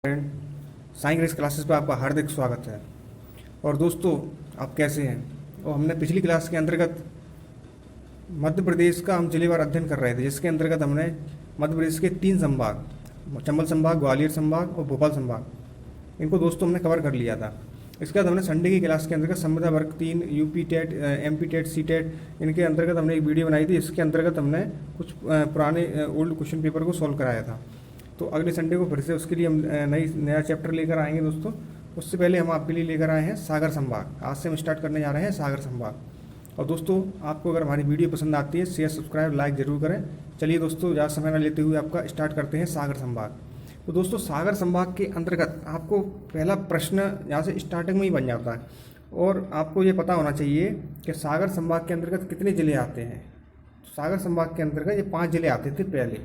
Friend, science English classes पर आपका हार्दिक स्वागत है। और दोस्तों, आप कैसे हैं? और हमने पिछली क्लास के अंतर्गत मध्य प्रदेश का हम जिलेवार अध्ययन कर रहे थे, जिसके अंतर्गत हमने मध्य प्रदेश के 3 संभाग, चंबल संभाग, ग्वालियर संभाग और भोपाल संभाग, इनको दोस्तों हमने कवर कर लिया था। इसके बाद हमने संडे की क्लास के अंतर्गत संविदा वर्ग 3, UP TET, MP TET, C TET, इनके अंतर्गत हमने एक वीडियो बनाई थी। इसके अंतर्गत हमने कुछ पुराने ओल्ड क्वेश्चन पेपर को सॉल्व कराया था। तो अगले संडे को फिर से उसके लिए हम नया चैप्टर लेकर आएंगे दोस्तों। उससे पहले हम आपके लिए लेकर आए हैं सागर संभाग। आज से हम स्टार्ट करने जा रहे हैं सागर संभाग। और दोस्तों, आपको अगर हमारी वीडियो पसंद आती है, शेयर, सब्सक्राइब, लाइक जरूर करें। चलिए दोस्तों, ज़्यादा समय न लेते हुए आपका स्टार्ट करते हैं सागर संभाग। तो दोस्तों, सागर संभाग के अंतर्गत आपको पहला प्रश्न यहाँ से स्टार्टिंग में ही बन जाता है। और आपको ये पता होना चाहिए कि सागर संभाग के अंतर्गत कितने ज़िले आते हैं। सागर संभाग के अंतर्गत ये 5 ज़िले आते थे पहले,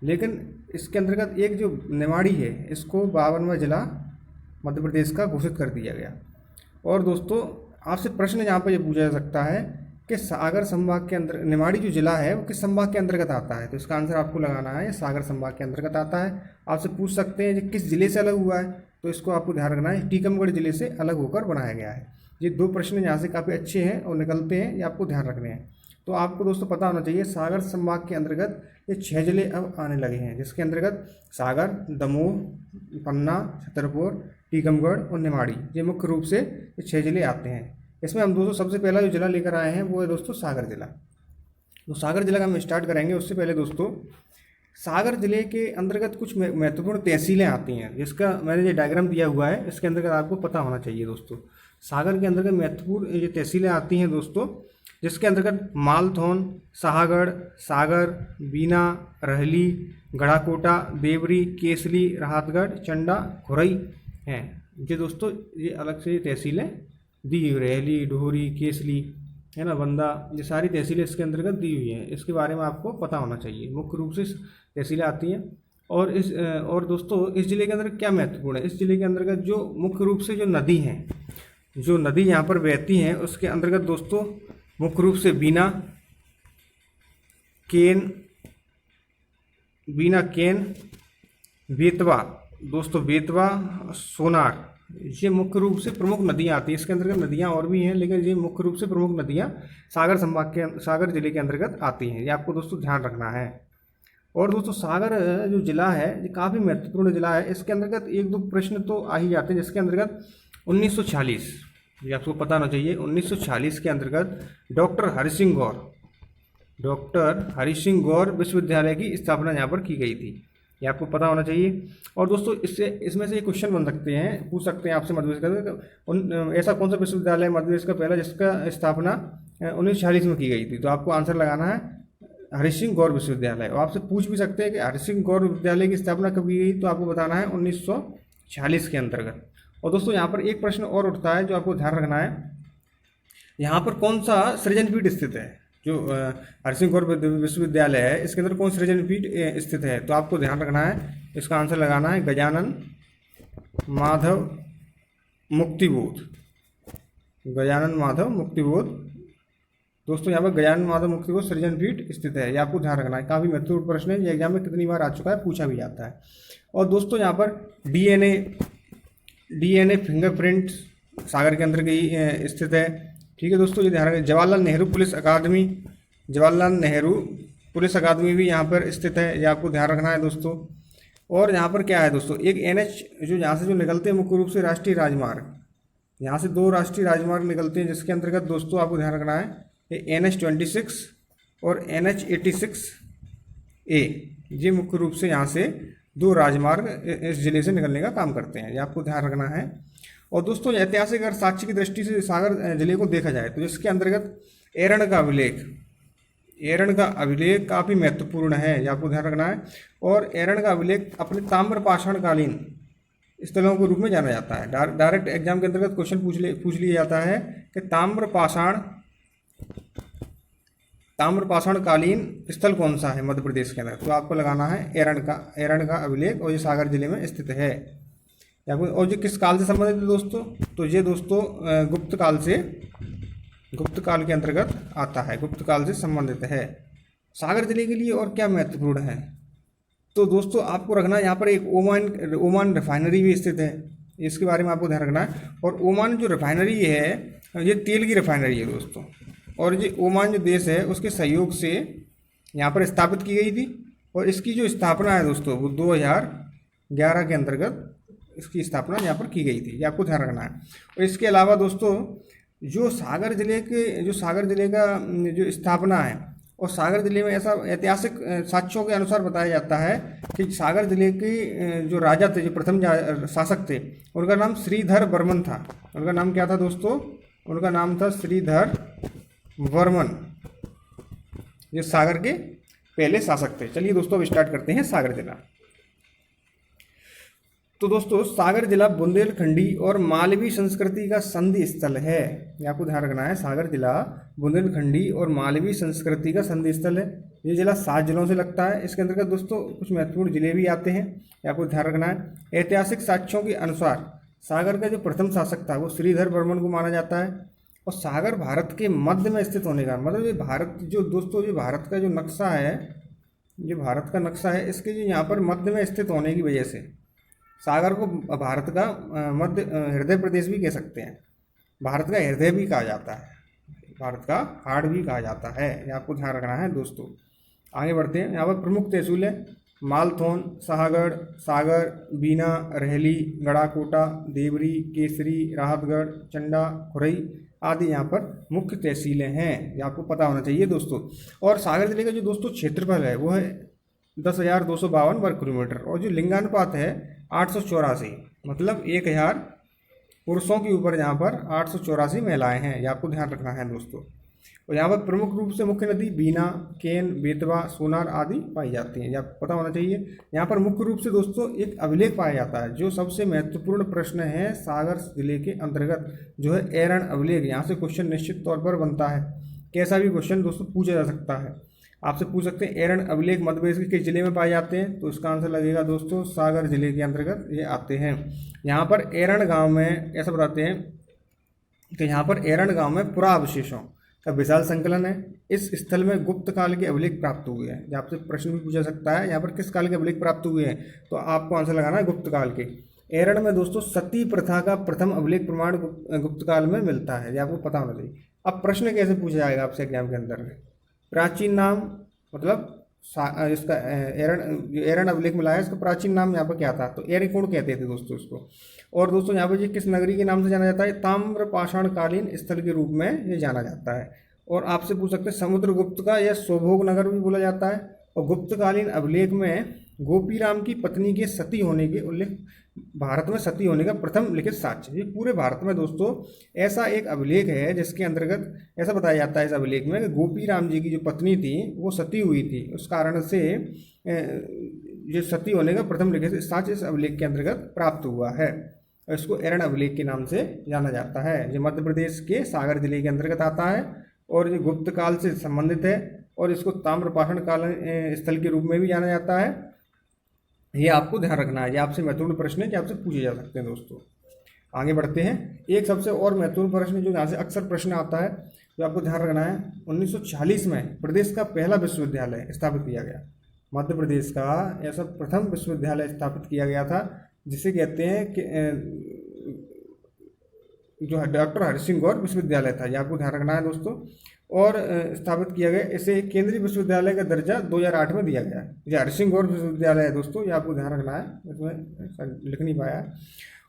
लेकिन इसके अंतर्गत एक जो निमाड़ी है, इसको 52वां जिला मध्य प्रदेश का घोषित कर दिया गया। और दोस्तों, आपसे प्रश्न यहाँ पर यह पूछा जा सकता है कि सागर संभाग के अंदर निमाड़ी जो जिला है वो किस संभाग के अंतर्गत आता है। तो इसका आंसर आपको लगाना है, सागर संभाग के अंतर्गत आता है। आपसे पूछ सकते हैं कि किस जिले से अलग हुआ है, तो इसको आपको ध्यान रखना है, टीकमगढ़ जिले से अलग होकर बनाया गया है। ये 2 प्रश्न यहाँ से काफ़ी अच्छे हैं और निकलते हैं, ये आपको ध्यान रखने हैं। तो आपको दोस्तों पता होना चाहिए, सागर संभाग के अंतर्गत ये 6 जिले अब आने लगे हैं, जिसके अंतर्गत सागर, दमोह, पन्ना, छतरपुर, टीकमगढ़ और निमाड़ी, ये मुख्य रूप से ये 6 जिले आते हैं। इसमें हम दोस्तों सबसे पहला जो जिला लेकर आए हैं वो है दोस्तों सागर जिला। तो सागर जिला का हम स्टार्ट करेंगे। उससे पहले दोस्तों, सागर जिले के अंतर्गत कुछ महत्वपूर्ण तहसीलें आती हैं, जिसका मैंने ये डायग्राम दिया हुआ है, इसके अंतर्गत आपको पता होना चाहिए दोस्तों। सागर के अंतर्गत महत्वपूर्ण ये तहसीलें आती हैं दोस्तों, जिसके अंतर्गत मालथौन, शाहगढ़, सागर, बीना, रहली, गढ़ाकोटा, देवरी, केसली, राहतगढ़, चंडा, खुरई हैं। ये दोस्तों ये अलग से तहसीलें दी हुई, रहली, डोहरी, केसली, है ना, बंदा, ये सारी तहसीलें इसके अंतर्गत दी हुई हैं। इसके बारे में आपको पता होना चाहिए। मुख्य रूप से तहसीलें आती हैं। और दोस्तों, इस जिले के अंदर क्या महत्वपूर्ण है, इस जिले के अंतर्गत जो मुख्य रूप से जो नदी हैं, जो नदी यहाँ पर बहती हैं, उसके अंतर्गत दोस्तों मुख्य रूप से बीना केन, बेतवा दोस्तों, बेतवा, सोनार, ये मुख्य रूप से प्रमुख नदियाँ आती हैं। इसके अंतर्गत नदियाँ और भी हैं, लेकिन ये मुख्य रूप से प्रमुख नदियाँ सागर संभाग के, सागर जिले के अंतर्गत आती हैं। ये आपको दोस्तों ध्यान रखना है। और दोस्तों, सागर जो जिला है ये काफ़ी महत्वपूर्ण जिला है। इसके अंतर्गत 1-2 प्रश्न तो आ ही जाते हैं, जिसके अंतर्गत 1946, ये आपको पता होना चाहिए, 1946 के अंतर्गत डॉक्टर हरि सिंह गौर विश्वविद्यालय की स्थापना यहाँ पर की गई थी। ये आपको पता होना चाहिए। और दोस्तों, इसमें से ये क्वेश्चन बन सकते हैं, पूछ सकते हैं आपसे मध्य प्रदेश का ऐसा कौन सा विश्वविद्यालय मध्य प्रदेश का पहला जिसका स्थापना 1946 में की गई थी। तो आपको आंसर लगाना है हरि सिंह गौर विश्वविद्यालय। और आपसे पूछ भी सकते हैं कि हरि सिंह गौर विश्वविद्यालय की स्थापना कब की गई, तो आपको बताना है 1946 के अंतर्गत। और दोस्तों, यहाँ पर एक प्रश्न और उठता है जो आपको ध्यान रखना है, यहाँ पर कौन सा सृजनपीठ स्थित है। जो हरि सिंह गौर विश्वविद्यालय है, इसके अंदर कौन सृजनपीठ स्थित है, तो आपको ध्यान रखना है, इसका आंसर लगाना है गजानन माधव मुक्तिबोध। गजानन माधव मुक्तिबोध दोस्तों, यहाँ पर गजानन माधव मुक्तिबोध सृजनपीठ स्थित है। ये आपको ध्यान रखना है, काफ़ी महत्वपूर्ण प्रश्न है, ये एग्जाम में कितनी बार आ चुका है, पूछा भी जाता है। और दोस्तों, यहाँ पर डीएनए फिंगरप्रिंट सागर के अंदर ही स्थित है। ठीक है दोस्तों, ये ध्यान रखें। जवाहरलाल नेहरू पुलिस अकादमी भी यहाँ पर स्थित है, ये आपको ध्यान रखना है दोस्तों। और यहाँ पर क्या है दोस्तों, एक NH जो यहाँ से जो निकलते हैं मुख्य रूप से राष्ट्रीय राजमार्ग, यहाँ से 2 राष्ट्रीय राजमार्ग निकलते हैं, जिसके अंतर्गत दोस्तों आपको ध्यान रखना है ये NH-26 और NH-86A, ये मुख्य रूप से यहाँ से 2 राजमार्ग इस जिले से निकलने का काम करते हैं, ये आपको ध्यान रखना है। और दोस्तों, ऐतिहासिक अगर साक्ष्य की दृष्टि से सागर जिले को देखा जाए तो इसके अंतर्गत एरण का अभिलेख काफ़ी महत्वपूर्ण है, ये आपको ध्यान रखना है। और एरण का अभिलेख अपने ताम्रपाषाणकालीन स्थलों के रूप में जाना जाता है। डायरेक्ट एग्जाम के अंतर्गत क्वेश्चन पूछ लिया जाता है कि ताम्रपाषाणकालीन स्थल कौन सा है मध्य प्रदेश के अंदर, तो आपको लगाना है एरण का अभिलेख, और ये सागर जिले में स्थित है। और ये किस काल से संबंधित है दोस्तों, तो ये दोस्तों गुप्त काल के अंतर्गत आता है, गुप्त काल से संबंधित है। सागर जिले के लिए और क्या महत्वपूर्ण है, तो दोस्तों आपको रखना है यहाँ पर एक ओमान रिफाइनरी भी स्थित है, इसके बारे में आपको ध्यान रखना है। और ओमान जो रिफाइनरी है ये तेल की रिफाइनरी है दोस्तों, और ये ओमान जो देश है उसके सहयोग से यहाँ पर स्थापित की गई थी। और इसकी जो स्थापना है दोस्तों वो 2011 के अंतर्गत इसकी स्थापना यहाँ पर की गई थी, ये आपको ध्यान रखना है। और इसके अलावा दोस्तों जो सागर जिले का जो स्थापना है, और सागर जिले में ऐसा ऐतिहासिक साक्ष्यों के अनुसार बताया जाता है कि सागर जिले के जो राजा थे, जो प्रथम शासक थे, उनका नाम श्रीधर वर्मन था। उनका नाम क्या था दोस्तों? उनका नाम था श्रीधर वर्मन, जो सागर के पहले शासक थे। चलिए दोस्तों अब स्टार्ट करते हैं सागर जिला। तो दोस्तों सागर जिला बुंदेलखंडी और मालवी संस्कृति का संधि स्थल है, ये आपको ध्यान रखना है। सागर जिला बुंदेलखंडी और मालवी संस्कृति का संधि स्थल है। ये जिला 7 जिलों से लगता है। इसके अंतर्गत दोस्तों कुछ महत्वपूर्ण जिले भी आते हैं, ये आपको ध्यान रखना है। ऐतिहासिक साक्ष्यों के अनुसार सागर का जो प्रथम शासक था वो श्रीधर वर्मन को माना जाता है। और सागर भारत के मध्य में स्थित होने का मतलब ये भारत जो दोस्तों जो भारत का जो नक्शा है, जो भारत का नक्शा है, इसके जो यहाँ पर मध्य में स्थित होने की वजह से सागर को भारत का मध्य हृदय प्रदेश भी कह सकते हैं, भारत का हृदय भी कहा जाता है, भारत का हार्ट भी कहा जाता है, ये आपको ध्यान रखना है दोस्तों। आगे बढ़ते हैं। यहाँ पर प्रमुख तहसील है मालथौन, शाहगढ़, सागर, बीना, रहली, गड़ाकोटा, देवरी, केसरी, राहतगढ़, चंडा, खुरई आदि यहाँ पर मुख्य तहसीलें हैं, ये आपको पता होना चाहिए दोस्तों। और सागर जिले का जो दोस्तों क्षेत्रफल है वो है 10,252 वर्ग किलोमीटर, और जो लिंगानुपात है 884, मतलब 1,000 पुरुषों के ऊपर यहाँ पर 884 महिलाएं हैं, ये आपको ध्यान रखना है दोस्तों। और यहाँ पर प्रमुख रूप से मुख्य नदी बीना, केन, बेतवा, सोनार आदि पाई जाती हैं, ये आपको पता होना चाहिए। यहाँ पर मुख्य रूप से दोस्तों एक अभिलेख पाया जाता है, जो सबसे महत्वपूर्ण प्रश्न है सागर जिले के अंतर्गत जो है एरन अभिलेख। यहाँ से क्वेश्चन निश्चित तौर पर बनता है, कैसा भी क्वेश्चन दोस्तों पूछा जा सकता है। आपसे पूछ सकते हैं एरन अभिलेख मध्य प्रदेश के किस जिले में पाए जाते हैं, तो इसका आंसर लगेगा दोस्तों सागर जिले के अंतर्गत ये आते हैं। यहाँ पर एरन गांव में ऐसा बताते हैं कि यहाँ पर एरन गांव में पुरावशेषों का विशाल संकलन है। इस स्थल में गुप्त काल के अभिलेख प्राप्त हुए हैं। आपसे प्रश्न भी पूछा सकता है यहाँ पर किस काल के अभिलेख प्राप्त हुए हैं, तो आपको आंसर लगाना है गुप्त काल के। एरन में दोस्तों सती प्रथा का प्रथम अभिलेख प्रमाण गुप्त काल में मिलता है, ये आपको पता होना चाहिए। अब प्रश्न कैसे पूछा जाएगा आपसे एग्जाम के अंदर में, प्राचीन नाम मतलब इसका एरन अभिलेख मिला है, इसका प्राचीन नाम यहाँ पर क्या था, तो एरिकोण कहते थे दोस्तों इसको। और दोस्तों यहाँ पर ये किस नगरी के नाम से जाना जाता है, ताम्र पाषाणकालीन स्थल के रूप में ये जाना जाता है। और आपसे पूछ सकते हैं समुद्रगुप्त का यह सोभोग नगर भी बोला जाता है। और गुप्तकालीन अभिलेख में गोपीराम की पत्नी के सती होने के उल्लेख, भारत में सती होने का प्रथम लिखित साक्ष्य। ये पूरे भारत में दोस्तों ऐसा एक अभिलेख है जिसके अंतर्गत ऐसा बताया जाता है इस अभिलेख में कि गोपीराम जी की जो पत्नी थी वो सती हुई थी, उस कारण से जो सती होने का प्रथम लिखित साक्ष्य इस अभिलेख के अंतर्गत प्राप्त हुआ है। इसको एरन अभिलेख के नाम से जाना जाता है। ये मध्य प्रदेश के सागर जिले के अंतर्गत आता है और ये गुप्त काल से संबंधित है, और इसको ताम्रपाषाण काल स्थल के रूप में भी जाना जाता है। ये आपको ध्यान रखना है, ये आपसे महत्वपूर्ण प्रश्न है कि आपसे पूछे जा सकते हैं दोस्तों। आगे बढ़ते हैं। एक सबसे और महत्वपूर्ण प्रश्न जो यहाँ से अक्सर प्रश्न आता है, जो आपको ध्यान रखना है, 1946 में प्रदेश का पहला विश्वविद्यालय स्थापित किया गया। मध्य प्रदेश का ऐसा प्रथम विश्वविद्यालय स्थापित किया गया था जिसे कहते हैं कि जो डॉक्टर हरिसिंह गौर विश्वविद्यालय था, ये आपको ध्यान रखना है दोस्तों। और स्थापित किया गया, इसे केंद्रीय विश्वविद्यालय का दर्जा 2008 में दिया गया है। ये हरिसिंह गौर विश्वविद्यालय है दोस्तों, ये आपको ध्यान रखना है, इसमें लिख नहीं पाया।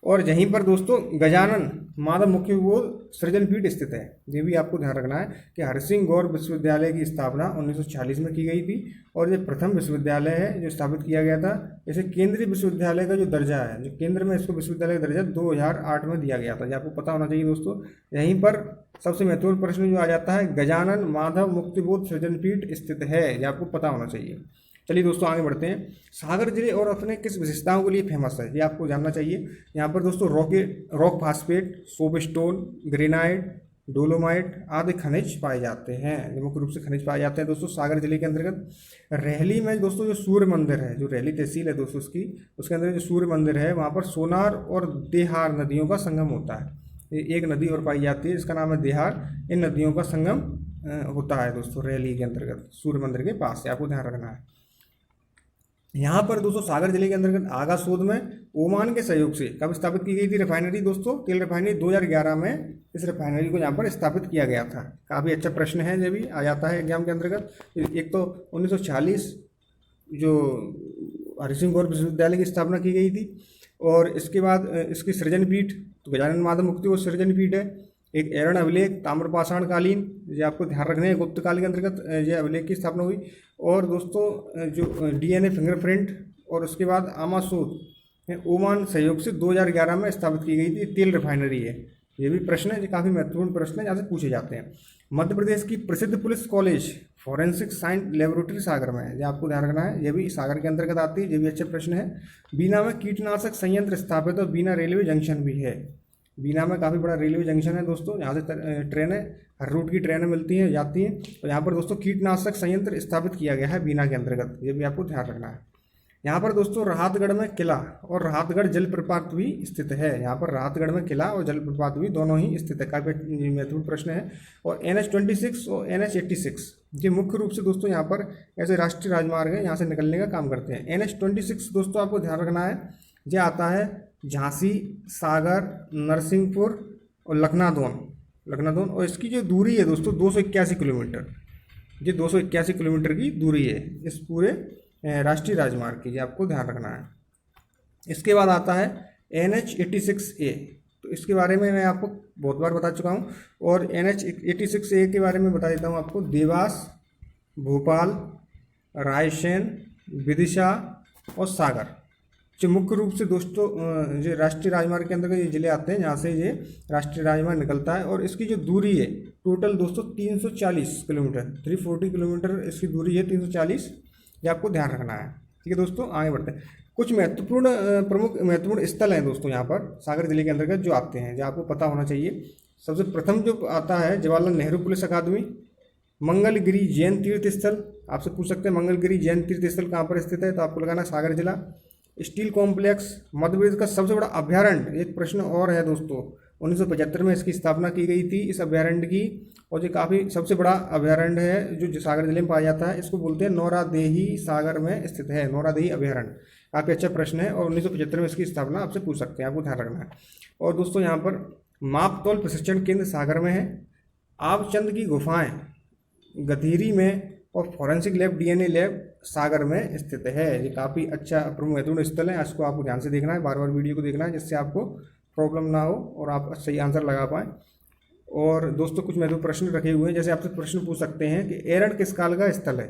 और यहीं पर दोस्तों गजानन माधव मुख्य बोध सृजन पीठ स्थित है। ये भी आपको ध्यान रखना है कि हरिसिंह गौर विश्वविद्यालय की स्थापना 1946 में की गई थी, और ये प्रथम विश्वविद्यालय है जो स्थापित किया गया था। इसे केंद्रीय विश्वविद्यालय का जो दर्जा है, जो केंद्र में इसको विश्वविद्यालय का दर्जा 2008 में दिया गया था, ये आपको पता होना चाहिए दोस्तों। यहीं पर सबसे महत्वपूर्ण प्रश्न जो आ जाता है, गजानन माधव मुक्तिबोध सृजन पीठ स्थित है, ये आपको पता होना चाहिए। चलिए दोस्तों आगे बढ़ते हैं। सागर जिले और अपने किस विशेषताओं के लिए फेमस है, ये आपको जानना चाहिए। यहाँ पर दोस्तों rock phosphate, soapstone, granite, dolomite आदि खनिज पाए जाते हैं। मुख्य रूप से खनिज पाए जाते हैं दोस्तों सागर जिले के अंतर्गत। रहली में दोस्तों जो सूर्य मंदिर है, जो रहली तहसील है दोस्तों उसके अंदर जो सूर्य मंदिर है, वहाँ पर सोनार और देहार नदियों का संगम होता है। एक नदी और पाई जाती है, इसका नाम है देहार। इन नदियों का संगम होता है दोस्तों रहली के अंतर्गत सूर्य मंदिर के पास, आपको ध्यान रखना है। यहाँ पर दोस्तों सागर जिले के अंतर्गत आगा सोद में ओमान के सहयोग से कब स्थापित की गई थी रिफाइनरी दोस्तों? तेल रिफाइनरी 2011 में इस रिफाइनरी को यहाँ पर स्थापित किया गया था। काफ़ी अच्छा प्रश्न है, ये भी आ जाता है एग्जाम के अंतर्गत। एक तो 1940 जो हरि सिंह गौर विश्वविद्यालय की स्थापना की गई थी, और इसके बाद इसकी सृजन पीठ तो गजानन माधव मुक्ति वो सृजन पीठ है। एक एरण अभिलेख ताम्रपाषाण कालीन, ये आपको ध्यान रखने हैं, गुप्त काल के अंतर्गत ये अभिलेख की स्थापना हुई। और दोस्तों जो डीएनए फिंगरप्रिंट और उसके बाद आमासोद ओमान सहयोग से 2011 में स्थापित की गई थी तेल रिफाइनरी है। ये भी प्रश्न है, ये काफ़ी महत्वपूर्ण प्रश्न है, यहाँ से पूछे जाते हैं। मध्य प्रदेश की प्रसिद्ध police college forensic science laboratory Sagar में है, ये आपको ध्यान रखना है, ये भी सागर के अंतर्गत आती है, ये भी अच्छा प्रश्न है। बीना में कीटनाशक संयंत्र स्थापित और बीना रेलवे जंक्शन भी है। बीना में काफ़ी बड़ा रेलवे जंक्शन है दोस्तों, यहाँ से ट्रेनें हर रूट की ट्रेनें मिलती हैं जाती हैं। और यहाँ पर दोस्तों कीटनाशक संयंत्र स्थापित किया गया है बीना के अंतर्गत, ये भी आपको ध्यान रखना है। यहाँ पर दोस्तों राहतगढ़ में किला और राहतगढ़ जलप्रपात भी स्थित है। यहाँ पर राहतगढ़ में किला और जलप्रपात भी दोनों ही स्थित है, काफ़ी महत्वपूर्ण प्रश्न है। और NH-26 और NH-86 ये मुख्य रूप से दोस्तों यहाँ पर ऐसे राष्ट्रीय राजमार्ग है, यहाँ से निकलने का काम करते हैं। NH-26 दोस्तों आपको ध्यान रखना है, ये आता है झांसी, सागर, नरसिंहपुर और लखनादौन, और इसकी जो दूरी है दोस्तों 281 किलोमीटर, ये 281 किलोमीटर की दूरी है इस पूरे राष्ट्रीय राजमार्ग की, ये आपको ध्यान रखना है। इसके बाद आता है NH-86A, तो इसके बारे में मैं आपको बहुत बार बता चुका हूँ, और NH-86A के बारे में बता देता हूँ आपको। देवास, भोपाल, रायसेन, विदिशा और सागर जो मुख्य रूप से दोस्तों जो राष्ट्रीय राजमार्ग के अंतर्गत ये जिले आते हैं, जहाँ से ये राष्ट्रीय राजमार्ग निकलता है। और इसकी जो दूरी है टोटल दोस्तों 340 किलोमीटर, 340 किलोमीटर इसकी दूरी है, 340, ये आपको ध्यान रखना है। ठीक है दोस्तों, आगे बढ़ते हैं। कुछ प्रमुख महत्वपूर्ण स्थल हैं दोस्तों यहाँ पर सागर जिले के अंतर्गत जो आते हैं, जो आपको पता होना चाहिए। सबसे प्रथम जो आता है जवाहरलाल नेहरू पुलिस अकादमी, मंगलगिरी जैन तीर्थ स्थल, आपसे पूछ सकते हैं मंगलगिरी जैन तीर्थ स्थल कहाँ पर स्थित है, तो आपको लगाना सागर जिला। स्टील कॉम्प्लेक्स मध्य प्रदेश का सबसे बड़ा अभ्यारण्य, एक प्रश्न और है दोस्तों, 1975 में इसकी स्थापना की गई थी इस अभ्यारण्य की, और ये काफ़ी सबसे बड़ा अभ्यारण्य है जो सागर जिले में पाया जाता है। इसको बोलते हैं नौरादेही, सागर में स्थित है नौरादेही अभ्यारण्य। काफ़ी अच्छा प्रश्न है, और 1975 में इसकी स्थापना आपसे पूछ सकते हैं, आपको ध्यान रखना है। और दोस्तों यहाँ पर मापतौल प्रशिक्षण केंद्र सागर में है। आबचंद की गुफाएँ गधीरी में, और फॉरेंसिक लैब DNA लैब सागर में स्थित है। ये काफ़ी अच्छा प्रमुख महत्वपूर्ण स्थल है, इसको आपको ध्यान से देखना है, बार बार वीडियो को देखना है, जिससे आपको प्रॉब्लम ना हो और आप सही आंसर लगा पाएँ। और दोस्तों कुछ महत्वपूर्ण प्रश्न रखे हुए हैं, जैसे आपसे प्रश्न पूछ सकते हैं कि एरण किस काल का स्थल है,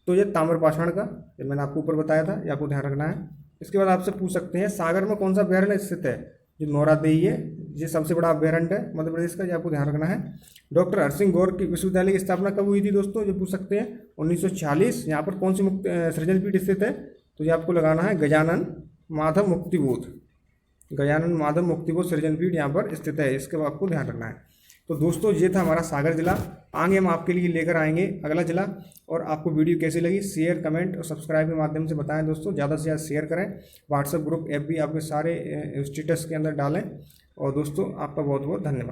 तो ये ताम्रपाषाण का, ये मैंने आपको ऊपर बताया था, ये आपको ध्यान रखना है। इसके बाद आपसे पूछ सकते हैं सागर में कौन सा अभ्यारण्य स्थित है, जो नौरादेही है, ये सबसे बड़ा अभ्यारण्य है मध्य प्रदेश का, ये आपको ध्यान रखना है। डॉक्टर हरि सिंह गौर की विश्वविद्यालय की स्थापना कब हुई थी दोस्तों, ये पूछ सकते हैं 1940। यहाँ पर कौन सी सृजन पीठ स्थित है, तो ये आपको लगाना है गजानन माधव मुक्तिबोध, गजानन माधव मुक्तिबोध सृजन पीठ यहाँ पर स्थित है, इसके आपको ध्यान रखना है। तो दोस्तों ये था हमारा सागर जिला। आगे हम आपके लिए लेकर आएंगे अगला जिला। और आपको वीडियो कैसी लगी शेयर, कमेंट और सब्सक्राइब के माध्यम से बताएं दोस्तों, ज़्यादा से ज़्यादा शेयर करें, व्हाट्सएप ग्रुप ऐप भी आपके सारे स्टेटस के अंदर डालें। और दोस्तों आपका बहुत बहुत धन्यवाद।